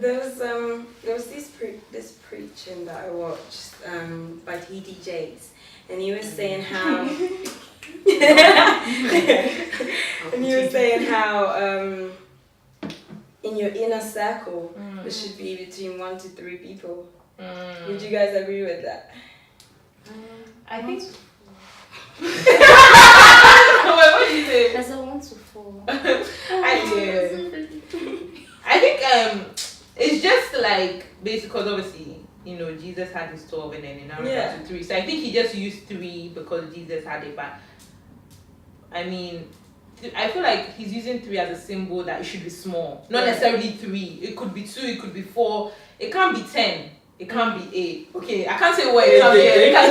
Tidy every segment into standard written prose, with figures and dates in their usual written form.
there was this preaching that I watched by TD Jakes, and he was saying how in your inner circle there should be between 1 to 3 people. Would you guys agree with that? I think. What do you say? There's a 1 to 4. I do. I think it's just like basically because obviously Jesus had his 12 and then now down to 3. So I think he just used 3 because Jesus had it. But I mean, I feel like he's using 3 as a symbol that it should be small, not necessarily 3. It could be 2. It could be 4. It can't be 10. It can't be 8. Okay, I can't say what it can't be. Because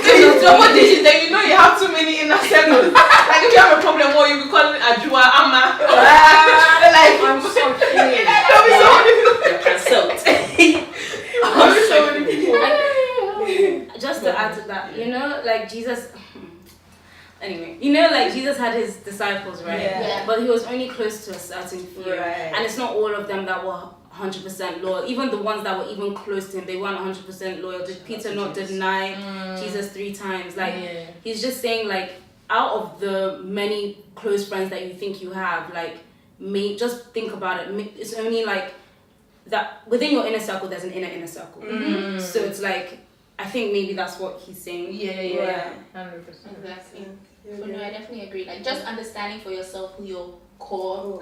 if it's double digits, then you have too many inner circles. Like if you have a problem, what you be calling Ajua, Amma. Like I'm so curious. There'll be so many people. You're cancelled. There'll be so many people. Just to add to that, like Jesus. Anyway, like Jesus had his disciples, right? Yeah. But he was only close to a certain few, right. and it's not all of them that were 100% loyal. Even the ones that were even close to him, they weren't 100% loyal. Did Peter not deny Jesus 3 times? Like he's just saying, like, out of the many close friends that you think you have, like, just think about it. It's only like that within your inner circle. There's an inner circle. So it's like, I think maybe that's what he's saying. Yeah. 100%. Exactly. So no, I definitely agree. Like just understanding for yourself who your core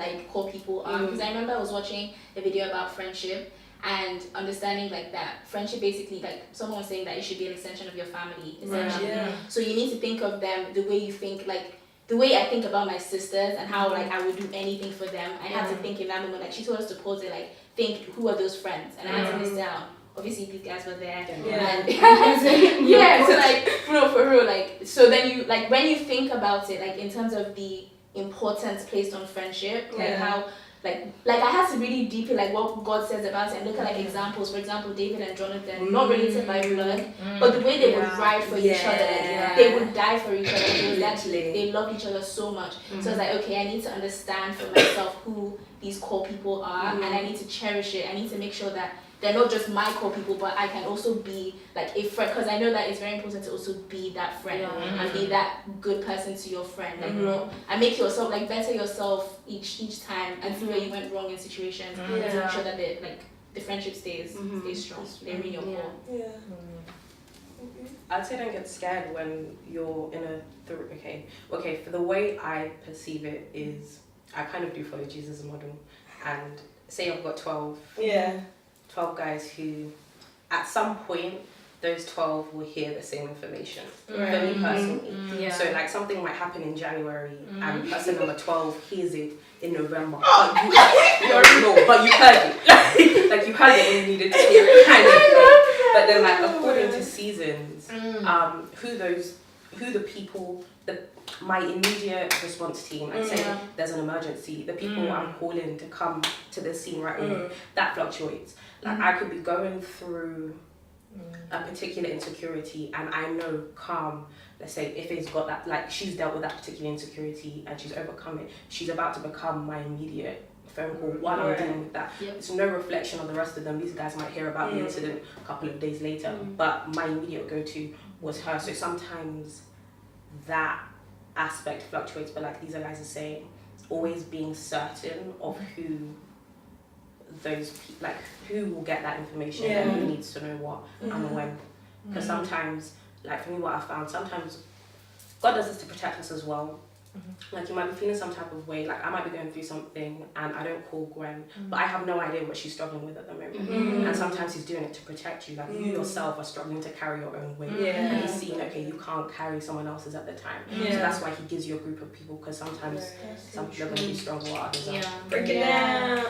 people are. Because I remember I was watching a video about friendship and understanding like that friendship basically, like someone was saying that it should be an extension of your family essentially. So you need to think of them the way you think, like the way I think about my sisters and how like I would do anything for them. I had to think in that moment, like she told us to pause it, like think who are those friends, and I had to list down. Obviously these guys were there and so like for real, like so then you like when you think about it, like in terms of the importance placed on friendship, like how like I had to really deeply like what God says about it and look at like examples. For example, David and Jonathan, not related by blood, but the way they would ride for each other, like, they would die for each other. They love each other so much. So it's like, okay, I need to understand for myself who these core people are, and I need to cherish it. I need to make sure that they're not just my core people, but I can also be like a friend, because I know that it's very important to also be that friend and be that good person to your friend. Like and make yourself like better yourself each time and see where you went wrong in situations to make sure that the friendship stays strong. They mean your core. I'd say don't get scared when you're in a okay. For the way I perceive it is, I kind of do follow Jesus' model, and say I've got 12 guys who, at some point, those 12 will hear the same information. For me personally. So like something might happen in January and person number 12 hears it in November. You already know, but you heard it. Like you heard it when you needed to hear it, kind of thing. But then like according to seasons, who the people, my immediate response team, like say there's an emergency, the people I'm calling to come to the scene right away, that fluctuates. Like I could be going through a particular insecurity and I know let's say if it's got that, like she's dealt with that particular insecurity and she's overcome it, she's about to become my immediate phone call while I'm dealing with that. It's no reflection on the rest of them. These guys might hear about the incident a couple of days later, but my immediate go-to was her. So sometimes that aspect fluctuates, but like these guys are saying, always being certain of who who will get that information and who needs to know what and when. Because sometimes, like for me, what I found, sometimes God does this to protect us as well. Like you might be feeling some type of way, like I might be going through something and I don't call Gwen, but I have no idea what she's struggling with at the moment. And sometimes he's doing it to protect you, like you yourself are struggling to carry your own weight, and he's seeing, okay, you can't carry someone else's at the time. So that's why he gives you a group of people, because sometimes some people are going to be stronger while others are. Break it down.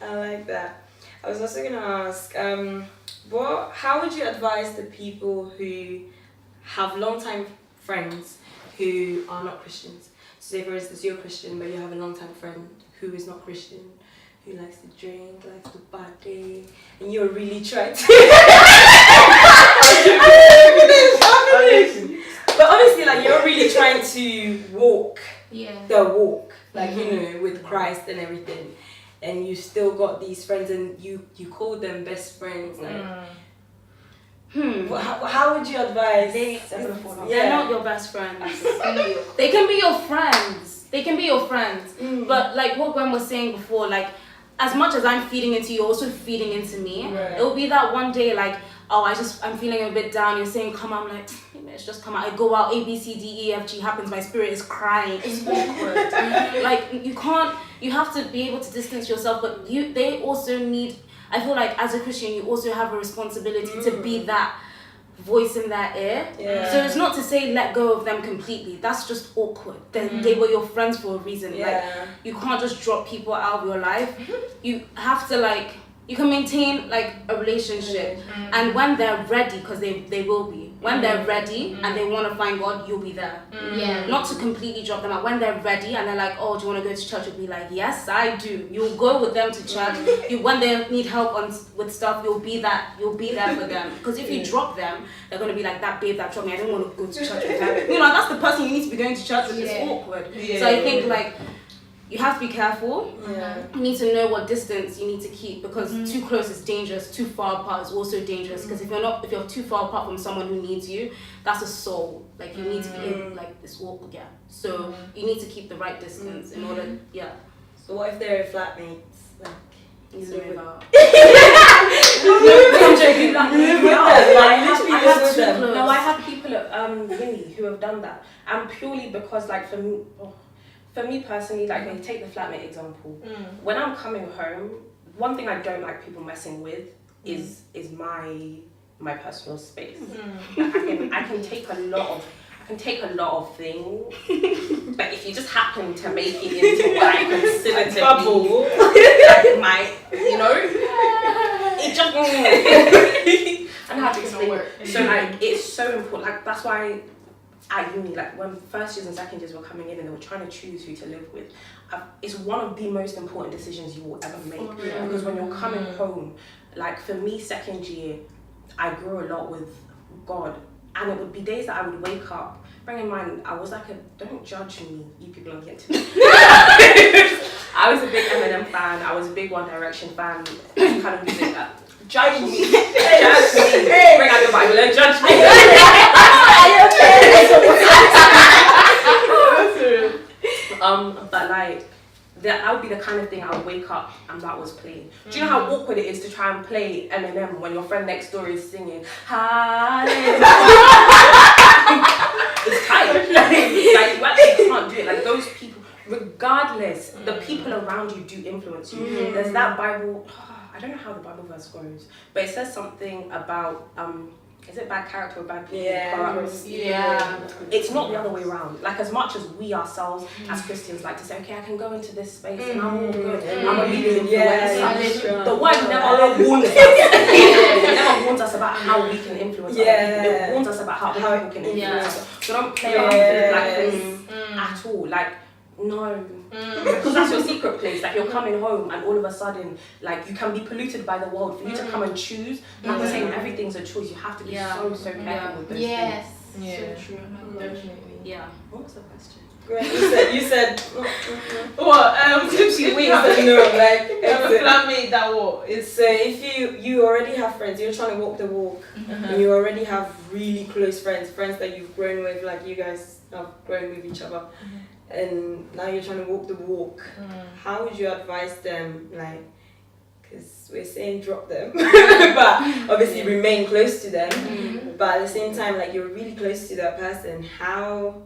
I like that. I was also going to ask, how would you advise the people who have long-time friends who are not Christians? So say for instance you're Christian but you have a long-time friend who is not Christian, who likes to drink, likes to party, and you're really trying to but honestly, like you're really trying to walk the walk, like with Christ and everything, and you still got these friends, and you call them best friends. Like, how would you advise? They're not your best friends. They can be your friends. They can be your friends. But like what Gwen was saying before, like as much as I'm feeding into you, you're also feeding into me. Right. It will be that one day like, oh, I'm feeling a bit down. You're saying, come out. I'm like, it's just come out. I go out, A, B, C, D, E, F, G happens. My spirit is crying. It's awkward. Like you have to be able to distance yourself, but they also need, I feel like as a Christian, you also have a responsibility to be that voice in their ear. Yeah. So it's not to say let go of them completely. That's just awkward. They were your friends for a reason. Yeah. Like you can't just drop people out of your life. You have to you can maintain like a relationship, and when they're ready, because they will be, when they're ready and they want to find God, you'll be there. Yeah. Not to completely drop them out. When they're ready and they're like, oh, do you want to go to church? You'll be like, yes, I do. You'll go with them to church. When they need help with stuff, you'll be there for them. Because if you drop them, they're gonna be like, that babe that dropped me, I don't want to go to church with her. That's the person you need to be going to church with. It's awkward. Yeah. So I think you have to be careful. Yeah. You need to know what distance you need to keep, because too close is dangerous. Too far apart is also dangerous. Because if you're too far apart from someone who needs you, that's a soul. Like you need to be in this walk. Yeah. So you need to keep the right distance in order. Yeah. So what if they're flatmates? You need to move out. I'm joking. I have people at uni who have done that, and purely because for me personally, like when you take the flatmate example, when I'm coming home, one thing I don't like people messing with is my personal space. I can take a lot of things, but if you just happen to make it into what I consider to be my, it just I know how to explain it. So it's so important. Like that's why at uni, like when first years and second years were coming in and they were trying to choose who to live with, it's one of the most important decisions you will ever make. Because when you're coming home, like for me, second year, I grew a lot with God, and it would be days that I would wake up. Bearing in mind, I was don't judge me, you people on the internet. I was a big Eminem fan. I was a big One Direction fan. Kind of music that. Judge me. Bring out your Bible and judge me. But that would be the kind of thing I would wake up and that was playing. Do you know how awkward it is to try and play Eminem when your friend next door is singing Hallelujah? It's tight. You actually can't do it. Like those people, regardless, the people around you do influence you. There's that Bible. I don't know how the Bible verse goes, but it says something about is it bad character or bad people? Yeah. It's not the other way around. Like as much as we ourselves as Christians like to say, okay, I can go into this space and I'm all good. I'm a leading influence. The word never warns us. It never warns us about how we can influence other people. It warns us about how people can influence us. So don't play around with it like this at all. Like no. Because that's your secret place. Like you're coming home and all of a sudden, like you can be polluted by the world. For you to come and choose, like we're saying, everything's a choice. You have to be so careful with those things. So true. Definitely. Yeah. What was the question? You said what? tipsy wings that no, like flatmate that what? It's if you already have friends, you're trying to walk the walk, and you already have really close friends that you've grown with, like you guys have grown with each other. And now you're trying to walk the walk. How would you advise them? Like, because we're saying drop them, but obviously remain close to them. But at the same time, like you're really close to that person. How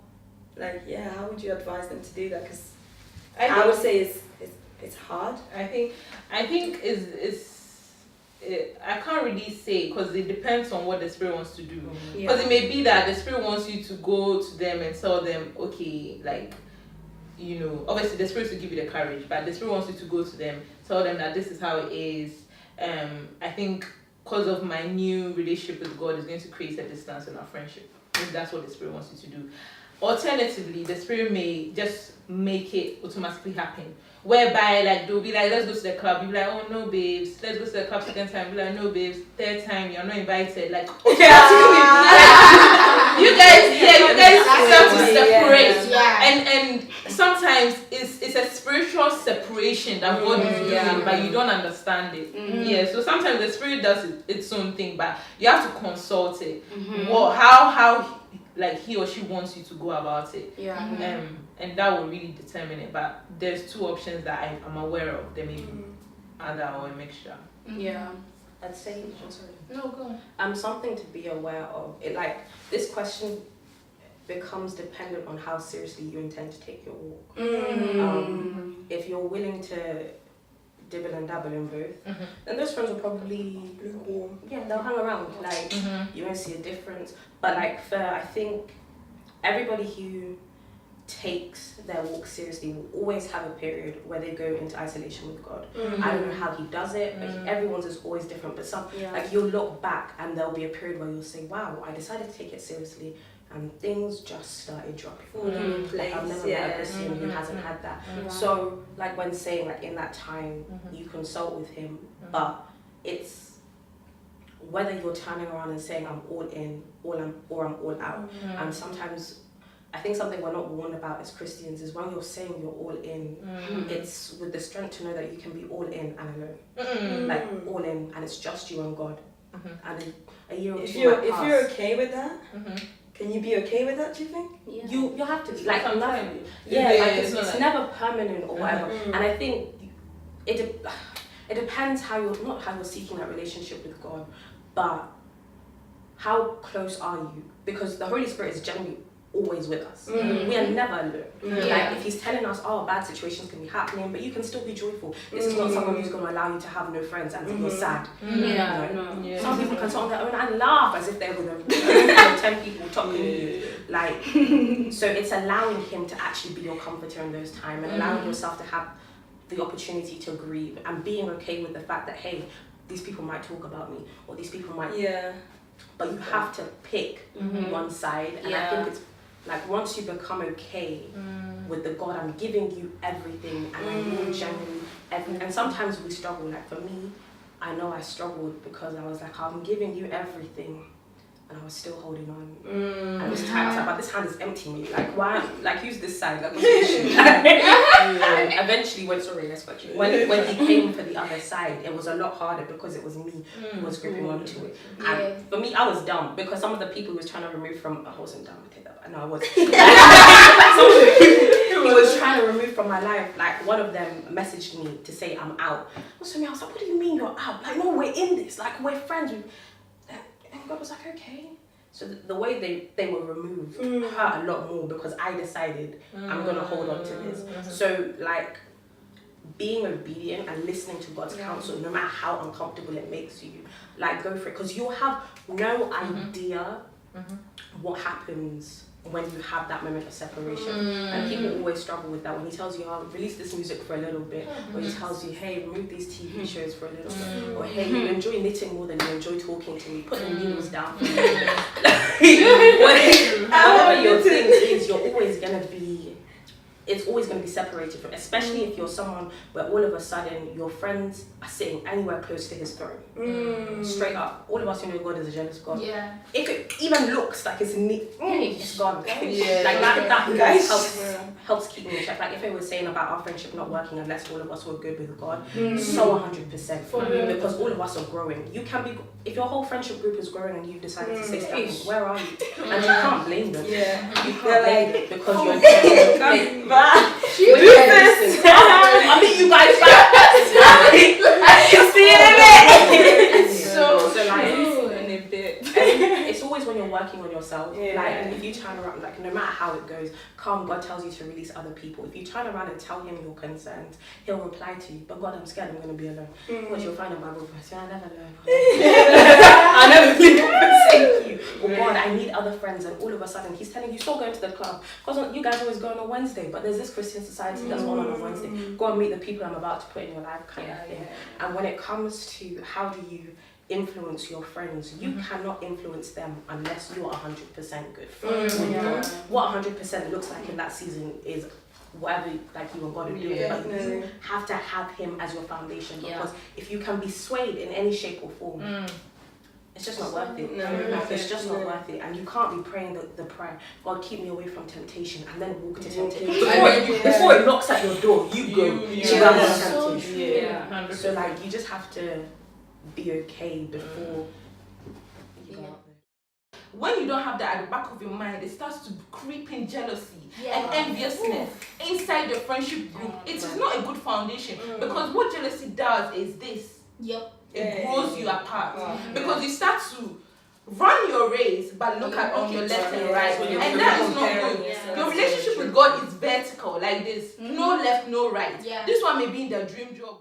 would you advise them to do that? Because I would say it's hard. I think I can't really say, because it depends on what the Spirit wants to do. Because it may be that the Spirit wants you to go to them and tell them, okay, like, obviously the Spirit will give you the courage, but the Spirit wants you to go to them, tell them that this is how it is. I think because of my new relationship with God is going to create a distance in our friendship. If that's what the Spirit wants you to do. Alternatively, the Spirit may just make it automatically happen. Whereby, like, they'll be like, let's go to the club. You'll be like, oh, no, babes. Let's go to the club second time. You'll be like, no, babes. Third time, you're not invited. Like, you guys start to separate. And sometimes it's it's a spiritual separation that God is doing, but you don't understand it. Yeah, so sometimes the Spirit does its own thing, but you have to consult it. How like he or she wants you to go about it. And that will really determine it. But there's two options that I'm aware of. There may be other or a mixture. I'd say, sorry. No, go. Something to be aware of. It like this question becomes dependent on how seriously you intend to take your walk. If you're willing to dibble and dabble in both, then those friends will probably lukewarm. Yeah, they'll hang around. Like you won't see a difference. But like I think everybody who takes their walk seriously will always have a period where they go into isolation with God. I don't know how he does it, but everyone's is always different. But some like you'll look back and there'll be a period where you'll say, wow, I decided to take it seriously and things just started dropping. Like, I've never met a Christian who hasn't had that. So like when saying like in that time you consult with him, but it's whether you're turning around and saying I'm all in, or I'm all out. And sometimes I think something we're not warned about as Christians is when you're saying you're all in, it's with the strength to know that you can be all in and alone. Like all in and it's just you and God. And in a year or two if you're okay with that, can you be okay with that, do you think? You have to like Sometimes. it's never permanent or whatever. And I think it depends how you're seeking that relationship with God, but how close are you? Because the Holy Spirit is generally always with us. We are never alone. Like if he's telling us, oh, bad situations can be happening, but you can still be joyful. This is not someone who's going to allow you to have no friends and feel sad. Some people can sit on their own and laugh as if they're with 10 people talking you. Like, so it's allowing him to actually be your comforter in those times and allowing yourself to have the opportunity to grieve and being okay with the fact that, hey, these people might talk about me or these people might... But you have to pick one side, and I think it's like once you become okay with the God, I'm giving you everything, and I will genuinely everything. And sometimes we struggle. Like for me, I know I struggled because I was like, I'm giving you everything, and I was still holding on. And it was tight. I was like, but this hand is empty, me. Like why? Like use this side. Like what's the issue? And eventually, when he came for the other side, it was a lot harder because it was me who was gripping onto it. And for me, I was dumb because some of the people he was trying to remove from, I wasn't dumb. No, I wasn't. He was trying to remove from my life. Like one of them messaged me to say I'm out. So I was like, what do you mean you're out? Like no, we're in this. Like we're friends. And God was like, okay. So the way they were removed hurt a lot more because I decided I'm gonna hold on to this. So like being obedient and listening to God's counsel, no matter how uncomfortable it makes you, like go for it, because you'll have no idea what happens when you have that moment of separation. And people always struggle with that when he tells you, oh, release this music for a little bit, or he tells you, hey, remove these TV shows for a little bit, or hey, you enjoy knitting more than you enjoy talking to me, put the needles down. Whatever your thing is, you're always gonna be, it's always going to be separated from, especially if you're someone where all of a sudden your friends are sitting anywhere close to his throne. Straight up. All of us who know God is a jealous God. If it even looks like it's neat, it's God. Like that helps keep me in check. Like if it was saying about our friendship not working unless all of us were good with God, so 100%. Because all of us are growing. You can be, if your whole friendship group is growing and you've decided to stay stagnant, where are you? And you can't blame them. You can't blame them because you're I mean, you guys you see it? So like, it's always when you're working on yourself. Like if you turn around, like no matter how it goes, God tells you to release other people. If you turn around and tell him your concerns, he'll reply to you, but God, I'm scared I'm going to be alone. What you'll find in my Bible verse, I never learn. I never forsake you. Oh God, I need other friends, and all of a sudden he's telling you, stop going to the club. Because you guys always go on a Wednesday, but there's this Christian society that's all on a Wednesday. Go and meet the people I'm about to put in your life kind of thing. And when it comes to how do you influence your friends, you cannot influence them unless you are 100% good. What 100% looks like in that season is whatever like you and God are doing, but you have to have him as your foundation, because if you can be swayed in any shape or form, it's just not worth it. No. Like, it's just not worth it. And you can't be praying the prayer, God, keep me away from temptation, and then walk to temptation. Before it knocks at your door, you go. So true. Yeah. So like, you just have to be okay before you go out there. When you don't have that at the back of your mind, it starts to creep in jealousy Yeah. and enviousness inside the friendship group. It is not a good foundation because what jealousy does is this. Yep. It grows you apart because you start to run your race but look at on your left and right, and that is not good. Yeah. Your relationship with God is vertical like this, no left, no right. Yeah. This one may be in the dream job.